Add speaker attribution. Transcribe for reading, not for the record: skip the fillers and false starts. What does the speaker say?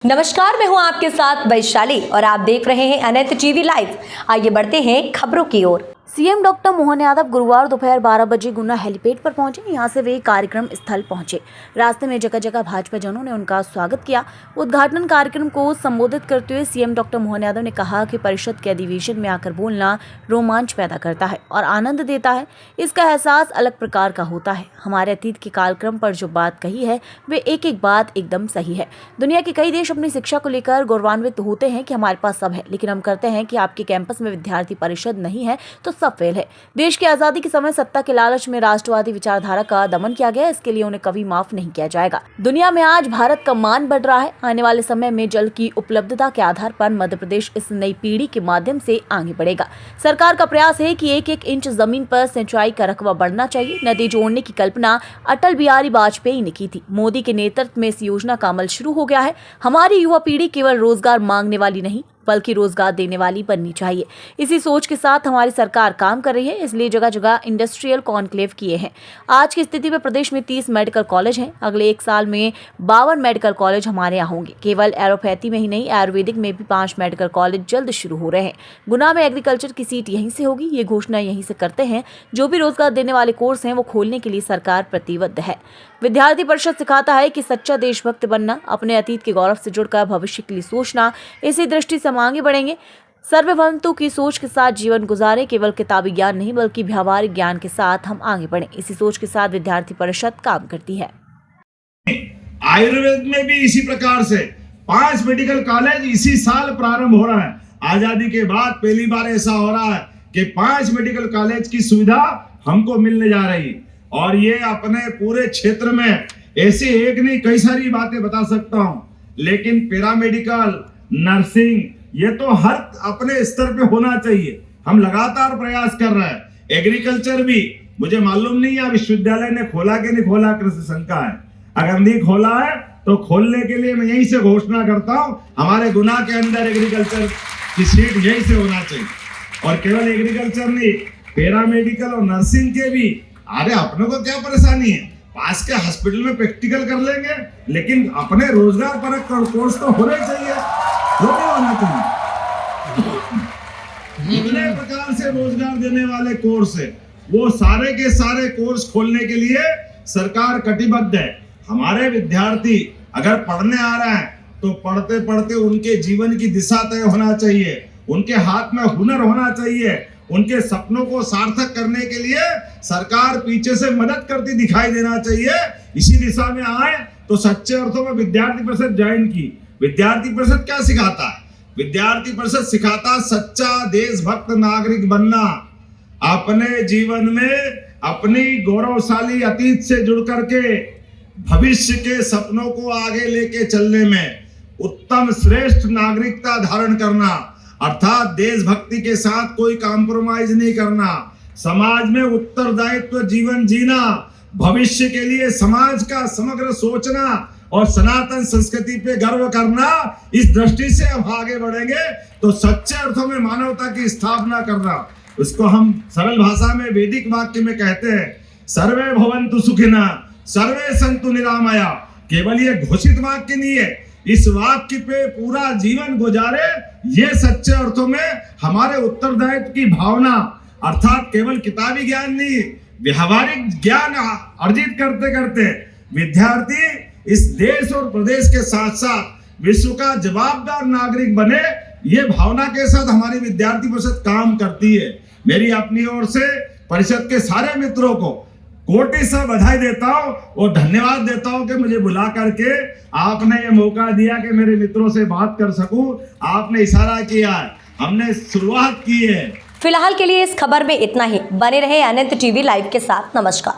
Speaker 1: नमस्कार, मैं हूं आपके साथ वैशाली और आप देख रहे हैं अनंत टीवी लाइव। आइए बढ़ते हैं खबरों की ओर। सीएम डॉक्टर मोहन यादव गुरुवार दोपहर 12 बजे गुना हेलीपैड पर पहुंचे। यहां से वे कार्यक्रम स्थल पहुंचे। रास्ते में जगह जगह भाजपा जनों ने उनका स्वागत किया। उद्घाटन कार्यक्रम को संबोधित करते हुए सीएम डॉक्टर मोहन यादव ने कहा कि परिषद के अधिवेशन में आकर बोलना रोमांच पैदा करता है और आनंद देता है। इसका एहसास अलग प्रकार का होता है। हमारे अतीत के कार्यक्रम पर जो बात कही है वे एक एक बात एकदम सही है। दुनिया के कई देश अपनी शिक्षा को लेकर गौरवान्वित होते हैं कि हमारे पास सब है, लेकिन हम करते हैं कि आपके कैंपस में विद्यार्थी परिषद नहीं है तो सब फेल है। देश की आजादी के समय सत्ता के लालच में राष्ट्रवादी विचारधारा का दमन किया गया, इसके लिए उन्हें कभी माफ नहीं किया जाएगा। दुनिया में आज भारत का मान बढ़ रहा है। आने वाले समय में जल की उपलब्धता के आधार पर मध्य प्रदेश इस नई पीढ़ी के माध्यम से आगे बढ़ेगा। सरकार का प्रयास है कि एक एक इंच जमीन पर सिंचाई का रकबा बढ़ना चाहिए। नदी जोड़ने की कल्पना अटल बिहारी वाजपेयी ने की थी। मोदी के नेतृत्व में इस योजना का अमल शुरू हो गया है। हमारी युवा पीढ़ी केवल रोजगार मांगने वाली नहीं बल्कि रोजगार देने वाली बननी चाहिए। इसी सोच के साथ हमारी सरकार काम कर रही है, इसलिए जगह जगह इंडस्ट्रियल कॉन्क्लेव किए हैं। आज की स्थिति में प्रदेश में 30 मेडिकल कॉलेज हैं। अगले एक साल में 52 मेडिकल कॉलेज हमारे यहाँ होंगे। केवल एलोपैथी में ही नहीं, आयुर्वेदिक में भी 5 मेडिकल कॉलेज जल्द शुरू हो रहे हैं। गुना में एग्रीकल्चर की सीट यहीं से होगी। ये घोषणा यहीं से करते हैं। जो भी रोजगार देने वाले कोर्स हैं वो खोलने के लिए सरकार प्रतिबद्ध है। विद्यार्थी परिषद सिखाता है कि सच्चा देशभक्त बनना, अपने अतीत के गौरव से जुड़कर भविष्य के लिए सोचना। इसी दृष्टि से हम आगे बढ़ेंगे। सर्वभौमत्व की सोच के साथ जीवन गुजारे। केवल किताबी ज्ञान नहीं बल्कि व्यावहारिक ज्ञान के साथ हम आगे बढ़ें। इसी सोच के साथ विद्यार्थी परिषद काम करती है।
Speaker 2: आयुर्वेद में भी इसी प्रकार से 5 मेडिकल कॉलेज इसी साल प्रारंभ हो रहा है। आजादी के बाद पहली बार ऐसा हो रहा है कि 5 मेडिकल कॉलेज की सुविधा हमको मिलने जा रही, और ये अपने पूरे क्षेत्र में ऐसे एक नहीं कई सारी बातें बता सकता हूं, लेकिन पैरामेडिकल, नर्सिंग, ये तो हर अपने स्तर पे होना चाहिए। हम लगातार प्रयास कर रहे हैं। एग्रीकल्चर भी मुझे मालूम नहीं है विश्वविद्यालय ने खोला कि नहीं खोला, कृषि शंका है। अगर नहीं खोला है तो खोलने के लिए मैं यहीं से घोषणा करता हूं, हमारे गुना के अंदर एग्रीकल्चर की सीट यहीं से होना चाहिए। और केवल एग्रीकल्चर नहीं, पैरामेडिकल और नर्सिंग के भी, अरे अपने को क्या परेशानी है, पास के हॉस्पिटल में प्रैक्टिकल कर लेंगे, लेकिन अपने रोजगार परक कोर्स तो होने चाहिए, वो भी होना चाहिए। कितने प्रकार से रोजगार देने वाले कोर्स है, वो सारे के सारे कोर्स खोलने के लिए सरकार कटिबद्ध है। हमारे विद्यार्थी अगर पढ़ने आ रहे हैं तो पढ़ते पढ़ते उनके जीवन की दिशा तय होना चाहिए, उनके हाथ में हुनर होना चाहिए। उनके सपनों को सार्थक करने के लिए सरकार पीछे से मदद करती दिखाई देना चाहिए। इसी दिशा में आए तो सच्चे अर्थों में विद्यार्थी परिषद ज्वाइन की। विद्यार्थी परिषद क्या सिखाता है? विद्यार्थी परिषद सिखाता सच्चा देशभक्त नागरिक बनना, अपने जीवन में अपनी गौरवशाली अतीत से जुड़ करके भविष्य के सपनों को आगे लेके चलने में उत्तम श्रेष्ठ नागरिकता धारण करना, अर्थात देशभक्ति के साथ कोई कॉम्प्रोमाइज नहीं करना, समाज में उत्तरदायित्व जीवन जीना, भविष्य के लिए समाज का समग्र सोचना और सनातन संस्कृति पे गर्व करना। इस दृष्टि से हम आगे बढ़ेंगे तो सच्चे अर्थों में मानवता की स्थापना करना, उसको हम सरल भाषा में वैदिक वाक्य में कहते हैं, सर्वे भवन्तु सुखिनः सर्वे सन्तु निरामया। केवल ये घोषित वाक्य नहीं है, इस वाक्य पे पूरा जीवन गुजारे, ये सच्चे अर्थों में हमारे उत्तरदायित्व की भावना, अर्थात केवल किताबी ज्ञान नहीं, व्यवहारिक ज्ञान अर्जित करते करते विद्यार्थी इस देश और प्रदेश के साथ साथ विश्व का जवाबदार नागरिक बने, ये भावना के साथ हमारी विद्यार्थी परिषद काम करती है। मेरी अपनी ओर से परिषद के सारे मित्रों को कोटि से बधाई देता हूं और धन्यवाद देता हूं कि मुझे बुला करके आपने ये मौका दिया कि मेरे मित्रों से बात कर सकूं। आपने इशारा किया है, हमने शुरुआत की है।
Speaker 1: फिलहाल के लिए इस खबर में इतना ही। बने रहे अनंत टीवी लाइव के साथ। नमस्कार।